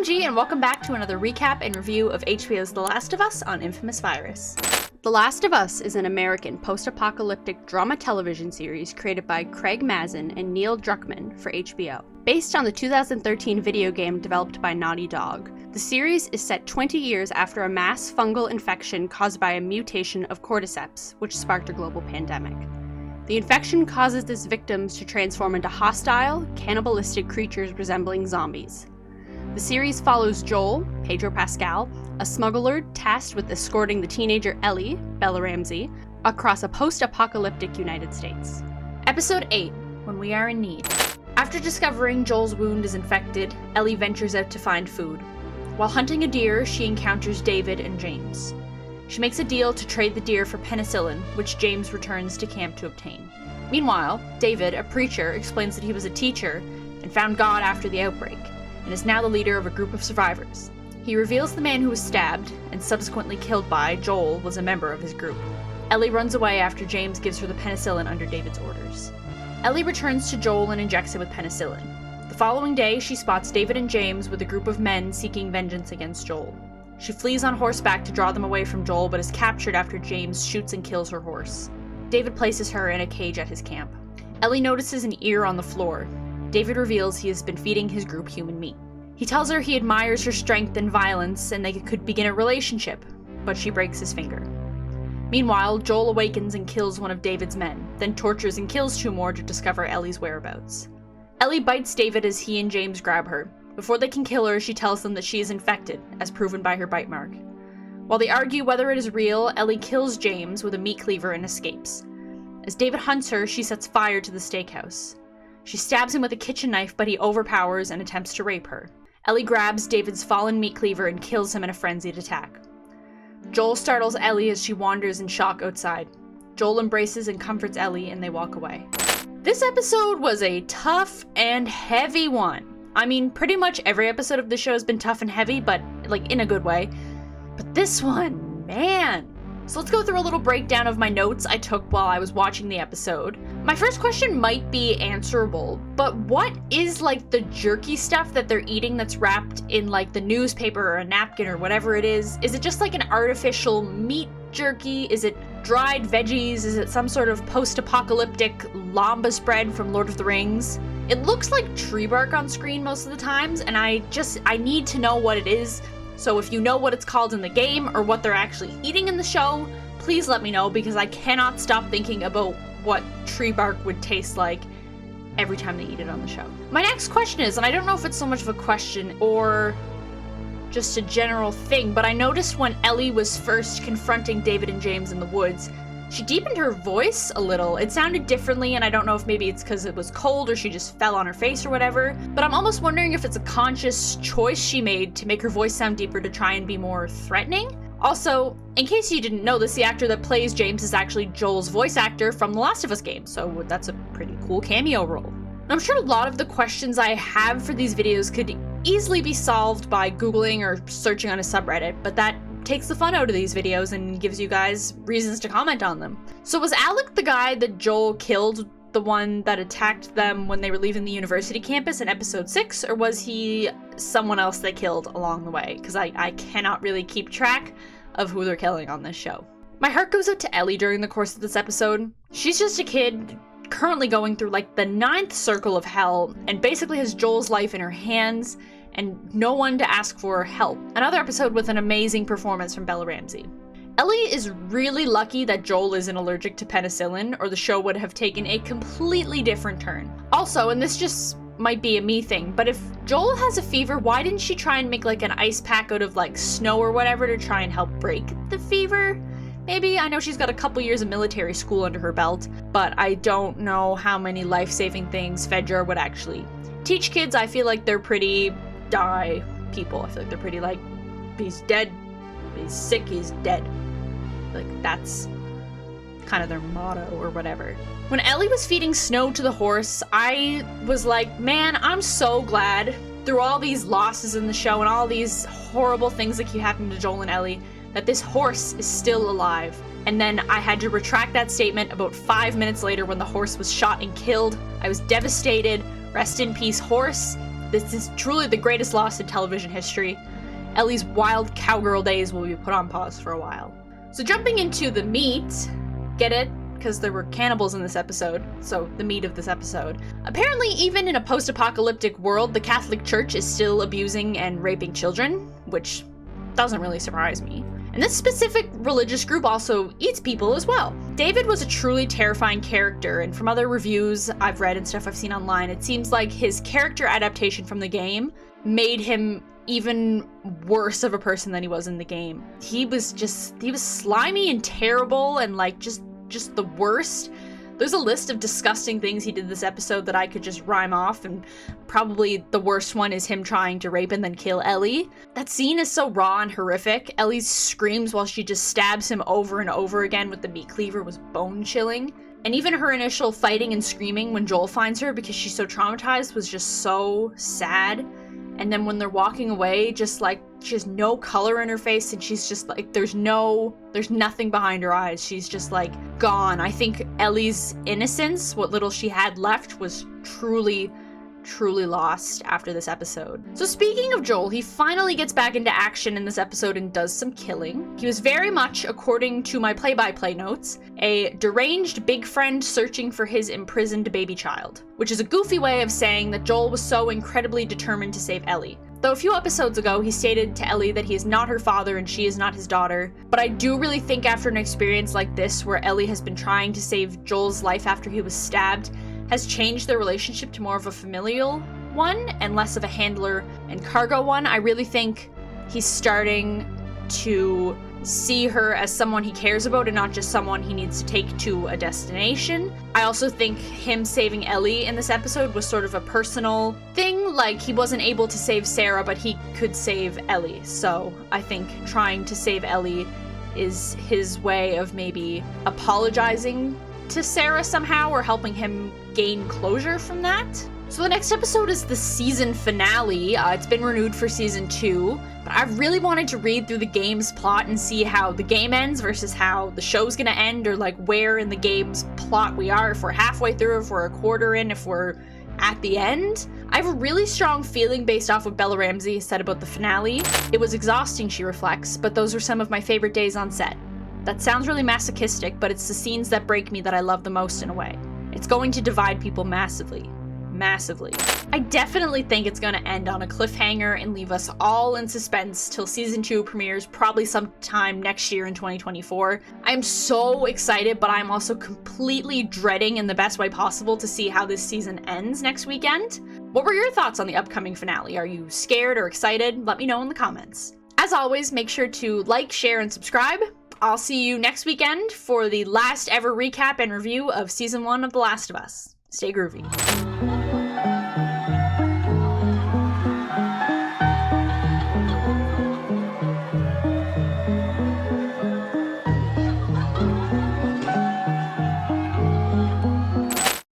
OMG, and welcome back to another recap and review of HBO's The Last of Us on Infamous Virus. The Last of Us is an American post-apocalyptic drama television series created by Craig Mazin and Neil Druckmann for HBO. Based on the 2013 video game developed by Naughty Dog, the series is set 20 years after a mass fungal infection caused by a mutation of cordyceps, which sparked a global pandemic. The infection causes its victims to transform into hostile, cannibalistic creatures resembling zombies. The series follows Joel, Pedro Pascal, a smuggler tasked with escorting the teenager Ellie, Bella Ramsey, across a post-apocalyptic United States. Episode 8, When We Are in Need. After discovering Joel's wound is infected, Ellie ventures out to find food. While hunting a deer, she encounters David and James. She makes a deal to trade the deer for penicillin, which James returns to camp to obtain. Meanwhile, David, a preacher, explains that he was a teacher and found God after the outbreak, and is now the leader of a group of survivors. He reveals the man who was stabbed, and subsequently killed by, Joel, was a member of his group. Ellie runs away after James gives her the penicillin under David's orders. Ellie returns to Joel and injects him with penicillin. The following day, she spots David and James with a group of men seeking vengeance against Joel. She flees on horseback to draw them away from Joel, but is captured after James shoots and kills her horse. David places her in a cage at his camp. Ellie notices an ear on the floor. David reveals he has been feeding his group human meat. He tells her he admires her strength and violence and they could begin a relationship, but she breaks his finger. Meanwhile, Joel awakens and kills one of David's men, then tortures and kills two more to discover Ellie's whereabouts. Ellie bites David as he and James grab her. Before they can kill her, she tells them that she is infected, as proven by her bite mark. While they argue whether it is real, Ellie kills James with a meat cleaver and escapes. As David hunts her, she sets fire to the steakhouse. She stabs him with a kitchen knife, but he overpowers and attempts to rape her. Ellie grabs David's fallen meat cleaver and kills him in a frenzied attack. Joel startles Ellie as she wanders in shock outside. Joel embraces and comforts Ellie, and they walk away. This episode was a tough and heavy one. I mean, pretty much every episode of the show has been tough and heavy, but like in a good way. But this one, man. So let's go through a little breakdown of my notes I took while I was watching the episode. My first question might be answerable, but what is like the jerky stuff that they're eating that's wrapped in like the newspaper or a napkin or whatever it is? Is it just like an artificial meat jerky? Is it dried veggies? Is it some sort of post-apocalyptic lamba spread from Lord of the Rings? It looks like tree bark on screen most of the times, and I need to know what it is. So if you know what it's called in the game or what they're actually eating in the show, please let me know, because I cannot stop thinking about what tree bark would taste like every time they eat it on the show. My next question is, and I don't know if it's so much of a question or just a general thing, but I noticed when Ellie was first confronting David and James in the woods, she deepened her voice a little. It sounded differently, and I don't know if maybe it's because it was cold or she just fell on her face or whatever, but I'm almost wondering if it's a conscious choice she made to make her voice sound deeper to try and be more threatening. Also, in case you didn't know this, the actor that plays James is actually Joel's voice actor from The Last of Us game, so that's a pretty cool cameo role. I'm sure a lot of the questions I have for these videos could easily be solved by Googling or searching on a subreddit, but that takes the fun out of these videos and gives you guys reasons to comment on them. So was Alec the guy that Joel killed, the one that attacked them when they were leaving the university campus in episode 6, or was he someone else they killed along the way? Because I cannot really keep track of who they're killing on this show. My heart goes out to Ellie during the course of this episode. She's just a kid currently going through like the 9th circle of hell and basically has Joel's life in her hands and no one to ask for help. Another episode with an amazing performance from Bella Ramsey. Ellie is really lucky that Joel isn't allergic to penicillin, or the show would have taken a completely different turn. Also, and this just might be a me thing, but if Joel has a fever, why didn't she try and make like an ice pack out of like snow or whatever to try and help break the fever? Maybe. I know she's got a couple years of military school under her belt, but I don't know how many life-saving things Fedra would actually teach kids. I feel like they're pretty die people. I feel like they're pretty like, he's dead, he's sick, he's dead. Like that's kind of their motto or whatever. When Ellie was feeding Snow to the horse, I was like, man, I'm so glad through all these losses in the show and all these horrible things that keep happening to Joel and Ellie, that this horse is still alive. And then I had to retract that statement about 5 minutes later when the horse was shot and killed. I was devastated. Rest in peace, horse. This is truly the greatest loss in television history. Ellie's wild cowgirl days will be put on pause for a while. So jumping into the meat, get it? Because there were cannibals in this episode, so the meat of this episode. Apparently, even in a post-apocalyptic world, the Catholic Church is still abusing and raping children, which doesn't really surprise me. And this specific religious group also eats people as well. David was a truly terrifying character, and from other reviews I've read and stuff I've seen online, it seems like his character adaptation from the game made him even worse of a person than he was in the game. He was slimy and terrible and like just the worst. There's a list of disgusting things he did this episode that I could just rhyme off, and probably the worst one is him trying to rape and then kill Ellie. That scene is so raw and horrific. Ellie's screams while she just stabs him over and over again with the meat cleaver was bone-chilling. And even her initial fighting and screaming when Joel finds her because she's so traumatized was just so sad. And then when they're walking away, just like, she has no color in her face and she's just like, there's nothing behind her eyes. She's just like gone. I think Ellie's innocence, what little she had left, was truly lost after this episode. So speaking of Joel, he finally gets back into action in this episode and does some killing. He was very much, according to my play-by-play notes, a deranged big friend searching for his imprisoned baby child, which is a goofy way of saying that Joel was so incredibly determined to save Ellie. Though a few episodes ago, he stated to Ellie that he is not her father and she is not his daughter. But I do really think after an experience like this, where Ellie has been trying to save Joel's life after he was stabbed, has changed their relationship to more of a familial one and less of a handler and cargo one. I really think he's starting to see her as someone he cares about and not just someone he needs to take to a destination. I also think him saving Ellie in this episode was sort of a personal thing. Like, he wasn't able to save Sarah, but he could save Ellie. So I think trying to save Ellie is his way of maybe apologizing to Sarah somehow or helping him gain closure from that. So the next episode is the season finale. It's been renewed for season 2, but I really wanted to read through the game's plot and see how the game ends versus how the show's gonna end, or like where in the game's plot we are, if we're halfway through, if we're a quarter in, if we're at the end. I have a really strong feeling based off what Bella Ramsey said about the finale. It was exhausting, she reflects, but those were some of my favorite days on set. That sounds really masochistic, but it's the scenes that break me that I love the most in a way. It's going to divide people massively. I definitely think it's going to end on a cliffhanger and leave us all in suspense till season 2 premieres probably sometime next year in 2024. I'm so excited, but I'm also completely dreading in the best way possible to see how this season ends next weekend. What were your thoughts on the upcoming finale? Are you scared or excited? Let me know in the comments. As always, make sure to like, share, and subscribe. I'll see you next weekend for the last ever recap and review of season 1 of The Last of Us. Stay groovy.